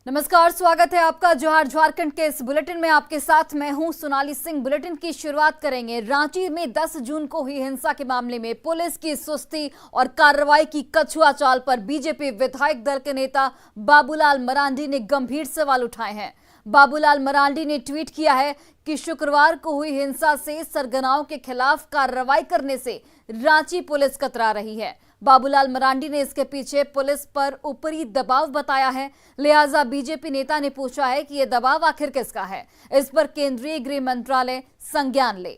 नमस्कार, स्वागत है आपका जोहार झारखंड के इस बुलेटिन में। आपके साथ मैं हूं सोनाली सिंह। बुलेटिन की शुरुआत करेंगे। रांची में 10 जून को हुई हिंसा के मामले में पुलिस की सुस्ती और कार्रवाई की कछुआ चाल पर बीजेपी विधायक दल के नेता बाबूलाल मरांडी ने गंभीर सवाल उठाए हैं। बाबूलाल मरांडी ने ट्वीट किया है कि शुक्रवार को हुई हिंसा से सरगनाओं के खिलाफ कार्रवाई करने से रांची पुलिस कतरा रही है। बाबूलाल मरांडी ने इसके पीछे पुलिस पर ऊपरी दबाव बताया है, लिहाजा बीजेपी नेता ने पूछा है कि यह दबाव आखिर किसका है। इस पर केंद्रीय गृह मंत्रालय संज्ञान ले।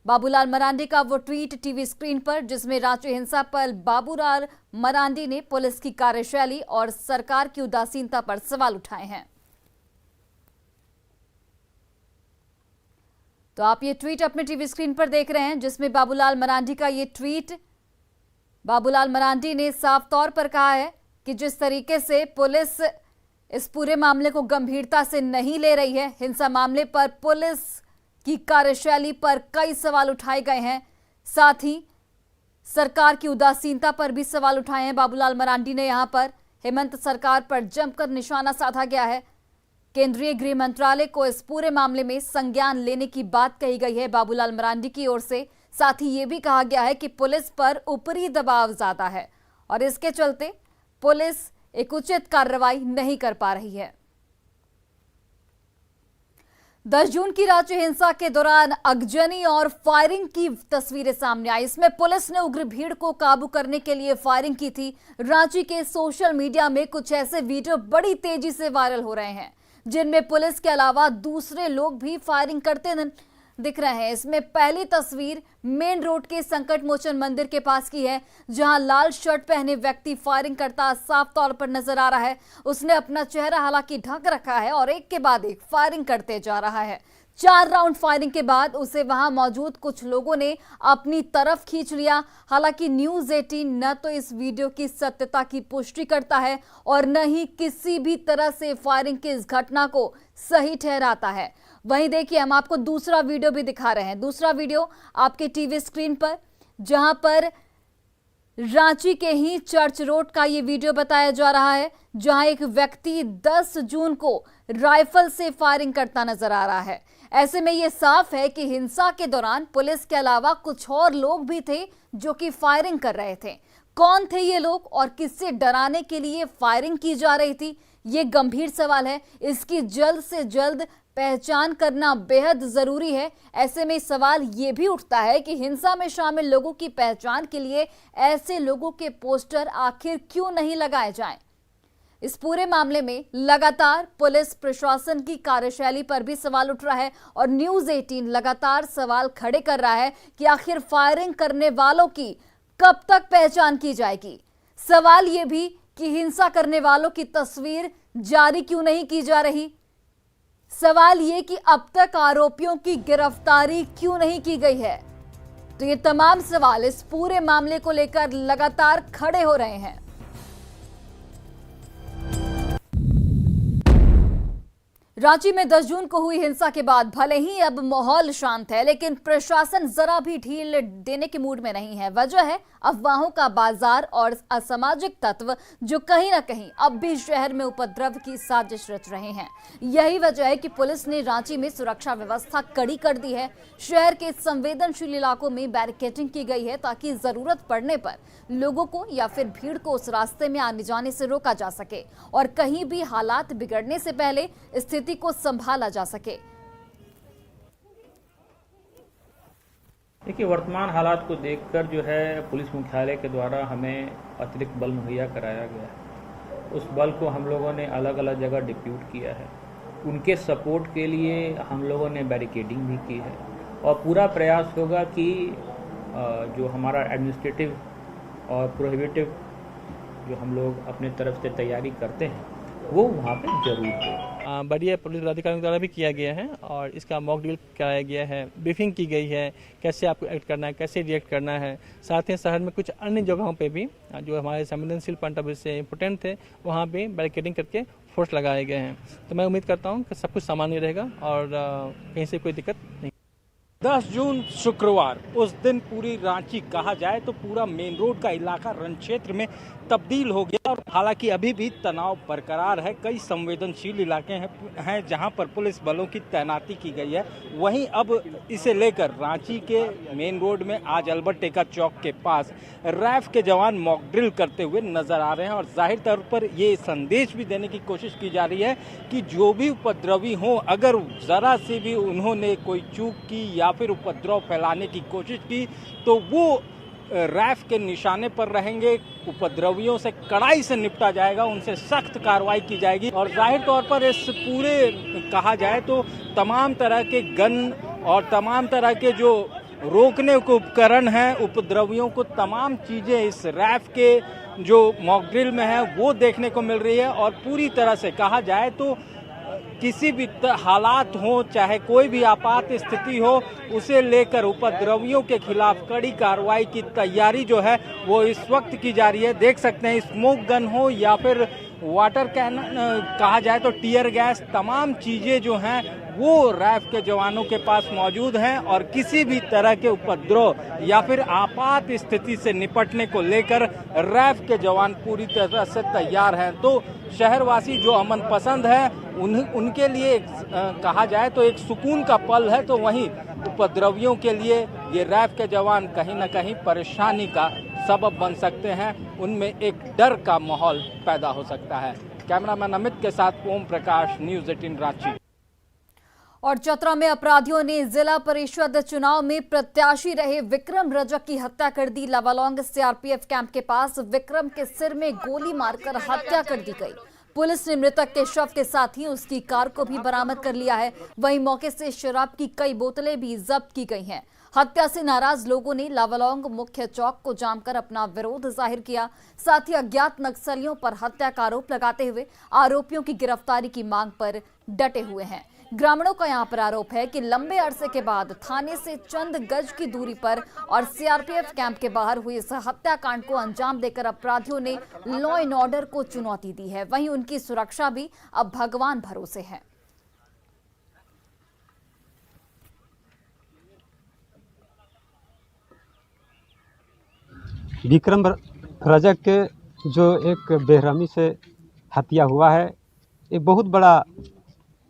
बाबूलाल मरांडी का वो ट्वीट टीवी स्क्रीन पर, जिसमें रांची हिंसा पर बाबूलाल मरांडी ने पुलिस की कार्यशैली और सरकार की उदासीनता पर सवाल उठाए हैं। तो आप ये ट्वीट अपने टीवी स्क्रीन पर देख रहे हैं, जिसमें बाबूलाल मरांडी का ये ट्वीट। बाबूलाल मरांडी ने साफ तौर पर कहा है कि जिस तरीके से पुलिस इस पूरे मामले को गंभीरता से नहीं ले रही है, हिंसा मामले पर पुलिस की कार्यशैली पर कई सवाल उठाए गए हैं, साथ ही सरकार की उदासीनता पर भी सवाल उठाए हैं। बाबूलाल मरांडी ने यहां पर हेमंत सरकार पर जमकर निशाना साधा गया है। केंद्रीय गृह मंत्रालय को इस पूरे मामले में संज्ञान लेने की बात कही गई है बाबूलाल मरांडी की ओर से। साथ ही ये भी कहा गया है कि पुलिस पर ऊपरी दबाव ज्यादा है और इसके चलते पुलिस एक उचित कार्रवाई नहीं कर पा रही है। 10 जून की रांची हिंसा के दौरान अगजनी और फायरिंग की तस्वीरें सामने आई। इसमें पुलिस ने उग्र भीड़ को काबू करने के लिए फायरिंग की थी। रांची के सोशल मीडिया में कुछ ऐसे वीडियो बड़ी तेजी से वायरल हो रहे हैं, जिनमें पुलिस के अलावा दूसरे लोग भी फायरिंग करते दिख रहे हैं। इसमें पहली तस्वीर मेन रोड के संकट मोचन मंदिर के पास की है, जहां लाल शर्ट पहने व्यक्ति फायरिंग करता साफ तौर पर नजर आ रहा है। उसने अपना चेहरा हालांकि ढक रखा है और एक के बाद एक फायरिंग करते जा रहा है। 4 राउंड फायरिंग के बाद उसे वहां मौजूद कुछ लोगों ने अपनी तरफ खींच लिया। हालांकि न्यूज़ 18 न तो इस वीडियो की सत्यता की पुष्टि करता है और न ही किसी भी तरह से फायरिंग की इस घटना को सही ठहराता है। वहीं देखिए, हम आपको दूसरा वीडियो भी दिखा रहे हैं। दूसरा वीडियो आपके टीवी स्क्रीन पर, जहां पर रांची के ही चर्च रोड का ये वीडियो बताया जा रहा है, जहां एक व्यक्ति 10 जून को राइफल से फायरिंग करता नजर आ रहा है। ऐसे में ये साफ है कि हिंसा के दौरान पुलिस के अलावा कुछ और लोग भी थे जो कि फायरिंग कर रहे थे। कौन थे ये लोग और किससे डराने के लिए फायरिंग की जा रही थी, ये गंभीर सवाल है। इसकी जल्द से जल्द पहचान करना बेहद जरूरी है। ऐसे में सवाल ये भी उठता है कि हिंसा में शामिल लोगों की पहचान के लिए ऐसे लोगों के पोस्टर आखिर क्यों नहीं लगाए जाएं। इस पूरे मामले में लगातार पुलिस प्रशासन की कार्यशैली पर भी सवाल उठ रहा है और न्यूज़ 18 लगातार सवाल खड़े कर रहा है कि आखिर फायरिंग करने वालों की कब तक पहचान की जाएगी। सवाल ये भी कि हिंसा करने वालों की तस्वीर जारी क्यों नहीं की जा रही। सवाल ये कि अब तक आरोपियों की गिरफ्तारी क्यों नहीं की गई है। तो ये तमाम सवाल इस पूरे मामले को लेकर लगातार खड़े हो रहे हैं। रांची में 10 जून को हुई हिंसा के बाद भले ही अब माहौल शांत है, लेकिन प्रशासन जरा भी ढील देने के मूड में नहीं है। वजह है अफवाहों का बाजार और असामाजिक तत्व जो कहीं ना कहीं अब भी शहर में उपद्रव की साजिश रच रहे हैं। यही वजह है कि पुलिस ने रांची में सुरक्षा व्यवस्था कड़ी कर दी है। शहर के संवेदनशील इलाकों में बैरिकेडिंग की गई है ताकि जरूरत पड़ने पर लोगों को या फिर भीड़ को उस रास्ते में आने जाने से रोका जा सके और कहीं भी हालात बिगड़ने से पहले स्थिति को संभाला जा सके। देखिए, वर्तमान हालात को देखकर जो है पुलिस मुख्यालय के द्वारा हमें अतिरिक्त बल मुहैया कराया गया है। उस बल को हम लोगों ने अलग अलग जगह डिप्यूट किया है। उनके सपोर्ट के लिए हम लोगों ने बैरिकेडिंग भी की है और पूरा प्रयास होगा कि जो हमारा एडमिनिस्ट्रेटिव और प्रोहिबिटिव जो हम लोग अपने तरफ से तैयारी करते हैं वो वहाँ पे जरूर हो। बढ़िया पुलिस अधिकारियों द्वारा भी किया गया है और इसका मॉक ड्रिल कराया गया है, ब्रीफिंग की गई है, कैसे आपको एक्ट करना है, कैसे रिएक्ट करना है। साथ ही शहर में कुछ अन्य जगहों पे भी जो हमारे संवेदनशील पॉइंट ऑफ व्यू से इम्पोर्टेंट थे, वहाँ पे बैरिकेडिंग करके फोर्स लगाए गए हैं। तो मैं उम्मीद करता हूँ कि सब कुछ सामान्य रहेगा और कहीं से कोई दिक्कत नहीं। 10 जून शुक्रवार, उस दिन पूरी रांची कहा जाए तो पूरा मेन रोड का इलाका रण क्षेत्र में तब्दील हो गया। और हालांकि अभी भी तनाव बरकरार है, कई संवेदनशील इलाके हैं जहां पर पुलिस बलों की तैनाती की गई है। वहीं अब इसे लेकर रांची के मेन रोड में आज अल्बर्ट टेका चौक के पास रैफ के जवान मॉक ड्रिल करते हुए नजर आ रहे हैं और जाहिर तौर पर ये संदेश भी देने की कोशिश की जा रही है कि जो भी उपद्रवी हों, अगर जरा से भी उन्होंने कोई चूक की या फिर उपद्रव फैलाने की कोशिश की तो वो रैफ के निशाने पर रहेंगे। उपद्रवियों से कड़ाई से निपटा जाएगा, उनसे सख्त कार्रवाई की जाएगी। और जाहिर तौर पर इस पूरे कहा जाए तो तमाम तरह के गन और तमाम तरह के जो रोकने के उपकरण हैं, उपद्रवियों को तमाम चीजें इस रैफ के जो मॉक ड्रिल में है वो देखने को मिल रही है। और पूरी तरह से कहा जाए तो किसी भी हालात हो, चाहे कोई भी आपात स्थिति हो, उसे लेकर उपद्रवियों के खिलाफ कड़ी कार्रवाई की तैयारी जो है वो इस वक्त की जा रही है। देख सकते हैं स्मोक गन हो या फिर वाटर कैनन, कहा जाए तो टीयर गैस, तमाम चीजें जो हैं वो रैफ के जवानों के पास मौजूद हैं। और किसी भी तरह के उपद्रव या फिर आपात स्थिति से निपटने को लेकर रैफ के जवान पूरी तरह से तैयार हैं। तो शहरवासी जो अमन पसंद है उनके लिए कहा जाए तो एक सुकून का पल है, तो वहीं उपद्रवियों के लिए ये रैफ के जवान कहीं न कहीं परेशानी का सबब बन सकते हैं। उनमें एक डर का माहौल पैदा हो सकता है। कैमरामैन अमित के साथ ओम प्रकाश, न्यूज़ 18 रांची। और चतरा में अपराधियों ने जिला परिषद चुनाव में प्रत्याशी रहे विक्रम रजक की हत्या कर दी। लावालौंग सीआरपीएफ कैंप के पास विक्रम के सिर में गोली मारकर हत्या कर दी गई। पुलिस ने मृतक के शव के साथ ही उसकी कार को भी बरामद कर लिया है। वहीं मौके से शराब की कई बोतलें भी जब्त की गई हैं। हत्या से नाराज लोगों ने लावालौंग मुख्य चौक को जाम कर अपना विरोध जाहिर किया। साथ ही अज्ञात नक्सलियों पर हत्या का आरोप लगाते हुए आरोपियों की गिरफ्तारी की मांग पर डटे हुए हैं। ग्रामीणों का यहां पर आरोप है कि लंबे अरसे के बाद थाने से चंद गज की दूरी पर और सीआरपीएफ कैंप के बाहर हुई इस हत्याकांड को अंजाम देकर अपराधियों ने लॉ एंड ऑर्डर को चुनौती दी है। वहीं उनकी सुरक्षा भी अब भगवान भरोसे है। विक्रम रजक के जो एक बेरहमी से हत्या हुआ है, ये बहुत बड़ा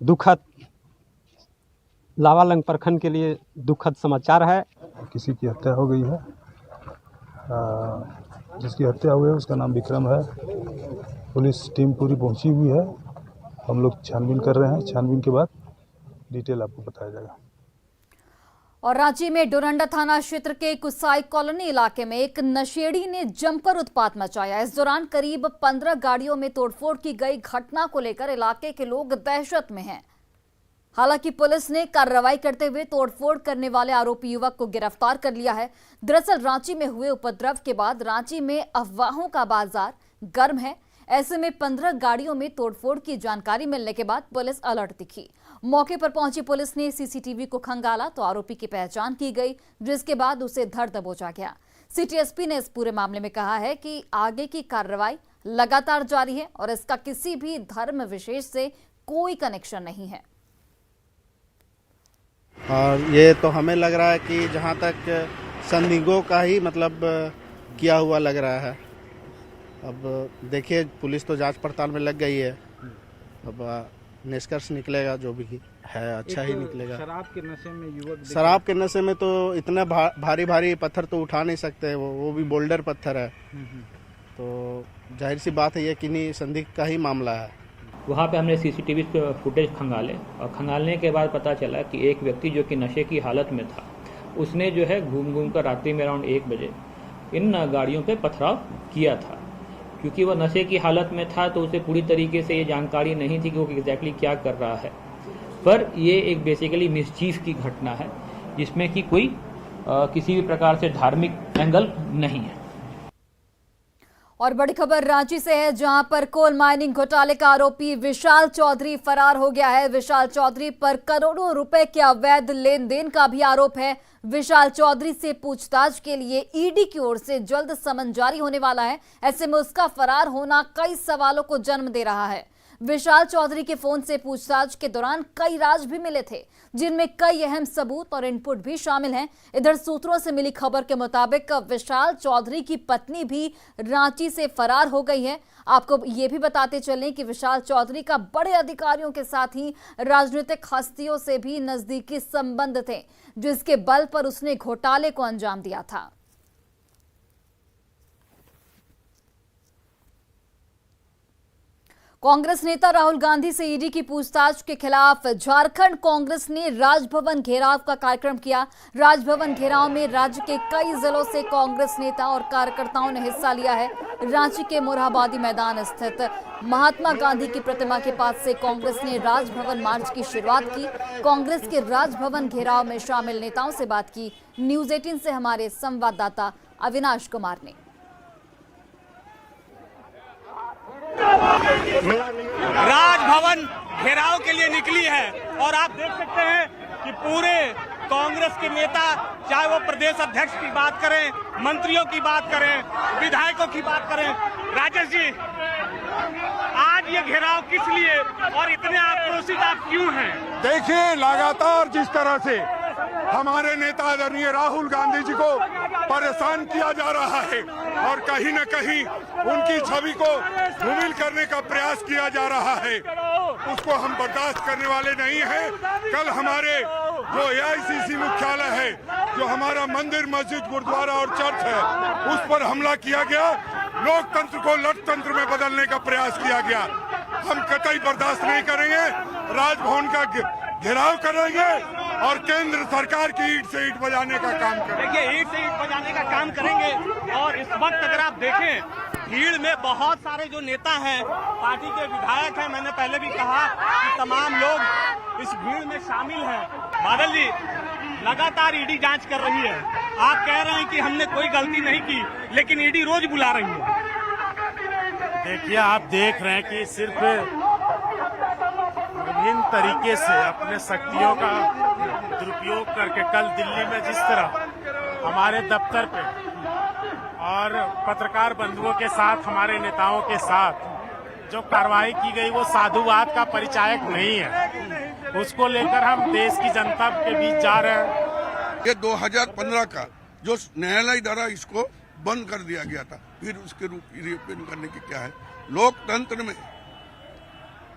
दुखद, लावालौंग प्रखंड के लिए दुखद समाचार है। किसी की हत्या हो गई है, जिसकी हत्या हुई है उसका नाम विक्रम है। पुलिस टीम पूरी पहुंची हुई है, हम लोग छानबीन कर रहे हैं। छानबीन के बाद डिटेल आपको बताया जाएगा। और रांची में डोरंडा थाना क्षेत्र के कुसाई कॉलोनी इलाके में एक नशेड़ी ने जमकर उत्पात मचाया। इस दौरान करीब 15 गाड़ियों में तोड़फोड़ की गई। घटना को लेकर इलाके के लोग दहशत में हैं। हालांकि पुलिस ने कार्रवाई करते हुए तोड़फोड़ करने वाले आरोपी युवक को गिरफ्तार कर लिया है। दरअसल रांची में हुए उपद्रव के बाद रांची में अफवाहों का बाजार गर्म है। ऐसे में 15 गाड़ियों में तोड़फोड़ की जानकारी मिलने के बाद पुलिस अलर्ट दिखी। मौके पर पहुंची पुलिस ने सीसीटीवी को खंगाला तो आरोपी की पहचान की गई, जिसके बाद उसे धर दबोचा गया। सिटी एसपी ने इस पूरे मामले में कहा है कि आगे की कार्रवाई लगातार जारी है और इसका किसी भी धर्म विशेष से कोई कनेक्शन नहीं है। और ये तो हमें लग रहा है कि जहाँ तक संदिग्धों का ही मतलब किया हुआ लग रहा है। अब देखिए, पुलिस तो जांच पड़ताल में लग गई है। अब निष्कर्ष निकलेगा, जो भी है अच्छा ही निकलेगा। शराब के नशे में युवक, शराब के नशे में तो इतना भारी भारी पत्थर तो उठा नहीं सकते, वो भी बोल्डर पत्थर है। तो जाहिर सी बात है ये किन्हीं संदिग्ध का ही मामला है। वहाँ पे हमने सीसीटीवी फुटेज खंगाले और खंगालने के बाद पता चला कि एक व्यक्ति जो कि नशे की हालत में था, उसने जो है घूम कर रात्रि में अराउंड 1 बजे इन गाड़ियों पे पथराव किया था। क्योंकि वह नशे की हालत में था तो उसे पूरी तरीके से ये जानकारी नहीं थी कि वो एग्जैक्टली क्या कर रहा है। पर ये एक बेसिकली मिसचीफ की घटना है जिसमें कि कोई किसी भी प्रकार से धार्मिक एंगल नहीं है। और बड़ी खबर रांची से है, जहां पर कोल माइनिंग घोटाले का आरोपी विशाल चौधरी फरार हो गया है। विशाल चौधरी पर करोड़ों रुपए के अवैध लेन देन का भी आरोप है। विशाल चौधरी से पूछताछ के लिए ईडी की ओर से जल्द समन जारी होने वाला है। ऐसे में उसका फरार होना कई सवालों को जन्म दे रहा है। विशाल चौधरी के फोन से पूछताछ के दौरान कई राज भी मिले थे, जिनमें कई अहम सबूत और इनपुट भी शामिल हैं। इधर सूत्रों से मिली खबर के मुताबिक विशाल चौधरी की पत्नी भी रांची से फरार हो गई है। आपको ये भी बताते चलें कि विशाल चौधरी का बड़े अधिकारियों के साथ ही राजनीतिक हस्तियों से भी नजदीकी संबंध थे, जिसके बल पर उसने घोटाले को अंजाम दिया था। कांग्रेस नेता राहुल गांधी से ईडी की पूछताछ के खिलाफ झारखंड कांग्रेस ने राजभवन घेराव का कार्यक्रम किया। राजभवन घेराव में राज्य के कई जिलों से कांग्रेस नेता और कार्यकर्ताओं ने हिस्सा लिया है। रांची के मोरहाबादी मैदान स्थित महात्मा गांधी की प्रतिमा के पास से कांग्रेस ने राजभवन मार्च की शुरुआत की। कांग्रेस के राजभवन घेराव में शामिल नेताओं से बात की न्यूज़ 18 से हमारे संवाददाता अविनाश कुमार ने। राजभवन घेराव के लिए निकली है और आप देख सकते हैं कि पूरे कांग्रेस के नेता, चाहे वो प्रदेश अध्यक्ष की बात करें, मंत्रियों की बात करें, विधायकों की बात करें। राजेश जी, आज ये घेराव किस लिए और इतने आक्रोशित आप क्यों हैं? देखिए, लगातार जिस तरह से हमारे नेता आदरणीय राहुल गांधी जी को परेशान किया जा रहा है और कहीं न कहीं उनकी छवि को धूमिल करने का प्रयास किया जा रहा है, उसको हम बर्दाश्त करने वाले नहीं हैं। कल हमारे जो AICC मुख्यालय है, जो हमारा मंदिर, मस्जिद, गुरुद्वारा और चर्च है, उस पर हमला किया गया। लोकतंत्र को लोकतंत्र में बदलने का प्रयास किया गया। हम कतई बर्दाश्त नहीं करेंगे। राजभवन का घेराव करेंगे और केंद्र सरकार की ईंट से ईंट बजाने का काम करेंगे। देखिए, ईंट से ईंट बजाने का काम करेंगे। और इस वक्त अगर आप देखें, भीड़ में बहुत सारे जो नेता हैं, पार्टी के विधायक हैं, मैंने पहले भी कहा कि तमाम लोग इस भीड़ में शामिल हैं। बादल जी, लगातार ईडी जांच कर रही है। आप कह रहे हैं कि हमने कोई गलती नहीं की, लेकिन ईडी रोज बुला रही है। देखिए, आप देख रहे हैं कि सिर्फ विभिन्न तरीके से अपने शक्तियों का दुरुपयोग करके कल दिल्ली में जिस तरह हमारे दफ्तर पे और पत्रकार बंधुओं के साथ, हमारे नेताओं के साथ जो कार्रवाई की गई, वो साधुवाद का परिचायक नहीं है। उसको लेकर हम देश की जनता के बीच जा रहे हैं। ये 2015 का जो न्यायालय द्वारा इसको बंद कर दिया गया था, फिर उसके रूप रिओपन करने की क्या है? लोकतंत्र में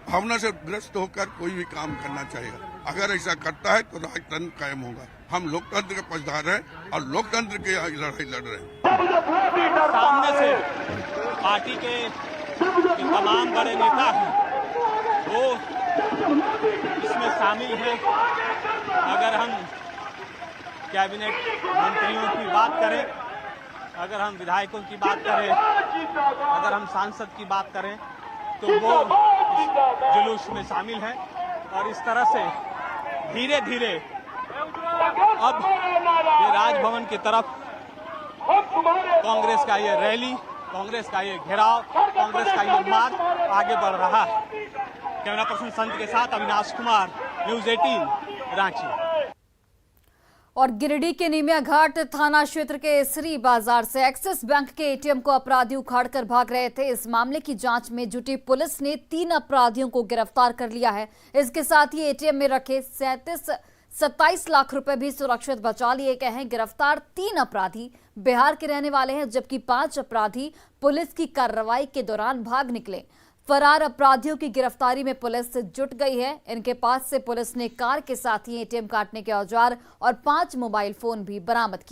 भावना से ग्रस्त होकर कोई भी काम करना चाहिए। अगर ऐसा करता है तो राजतंत्र कायम होगा। हम लोकतंत्र के पक्षधार हैं और लोकतंत्र की लड़ाई लड़ रहे हैं। सामने से पार्टी के तमाम बड़े नेता हैं, वो इसमें शामिल हैं। अगर हम कैबिनेट मंत्रियों की बात करें, अगर हम विधायकों की बात करें, अगर हम सांसद की बात करें, तो वो इस जुलूस में शामिल हैं। और इस तरह से धीरे धीरे अब ये राजभवन की तरफ कांग्रेस का ये रैली, कांग्रेस का ये घेराव, कांग्रेस का ये मार्च आगे बढ़ रहा है। कैमरा पर्सन संत के साथ अविनाश कुमार, न्यूज़ 18 रांची। और गिरिडीह के निमिया घाट थाना क्षेत्र के श्री बाजार से एक्सिस बैंक के ATM को अपराधी उखाड़कर भाग रहे थे। इस मामले की जांच में जुटी पुलिस ने 3 अपराधियों को गिरफ्तार कर लिया है। इसके साथ ही ATM में रखे 27 लाख रुपए भी सुरक्षित बचा लिए गए हैं। गिरफ्तार 3 अपराधी बिहार के रहने वाले हैं, जबकि 5 अपराधी पुलिस की कार्रवाई के दौरान भाग निकले। फरार अपराधियों की गिरफ्तारी में पुलिस जुट गई है। इनके पास से पुलिस ने कार के साथ ही ATM काटने के औजार और 5 मोबाइल फोन भी बरामद किए।